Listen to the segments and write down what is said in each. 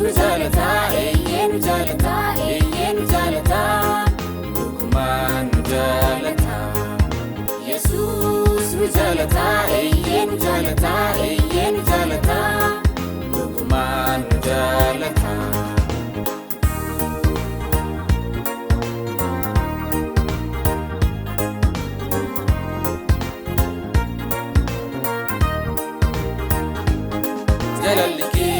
nujalata nujalata nujalata Dhugumaan nujalata Yesus nujalata nujalata nujalata Dhugumaan nujalata Jalalike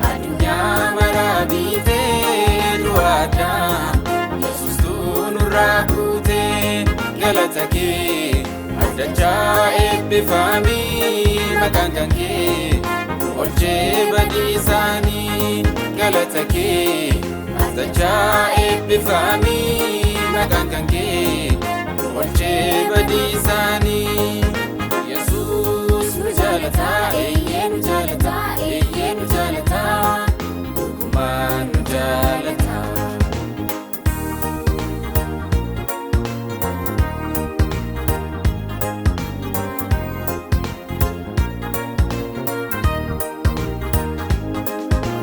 adunya marabite duada Yesus tu nurakute galatake adacha ebbifami makankanke olche badisani galatake adacha ebbifami makankanke olche badisani Yesus nujalata nujalata nujalata Dhugumaan nujalata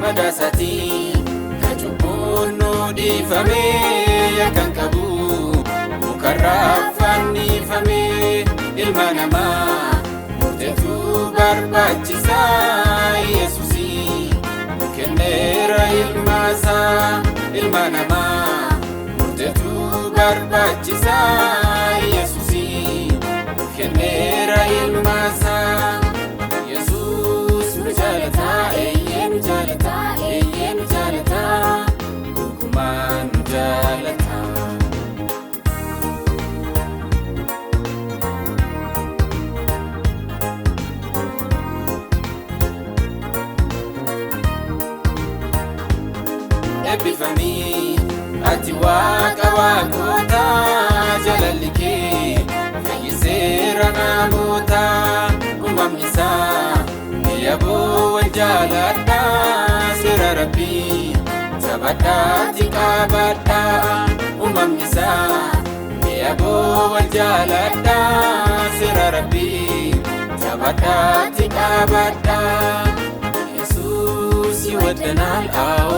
Madasati kacubun nudifame yakan kabu mukarraf fannifame ilma namaa murteetu barbaachisa Yesusi kenneera ilma namaa murteetu barbaachisa Yesusi kenneera ilmaasa Yesus nujalata nujalata nujalata Dhugumaan nujalata Ebbifami ati waaqa waaqota jalalike fayyiseera namoota uumamni isaa yaboo wal jaaladha seera rabbii sabadhaatti qabadha uumamni isaa yaboo wal jaaladha seera rabbii sabadhaatti qabadha ይወደናል አዎ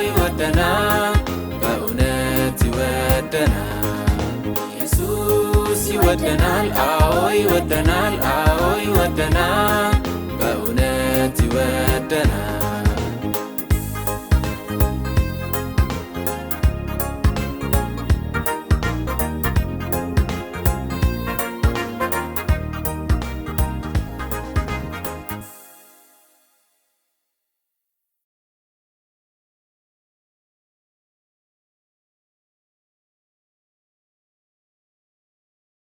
ይወደናል በእውነት ይወደናል ኢየሱስ ይወደናል አዎ ይወደናል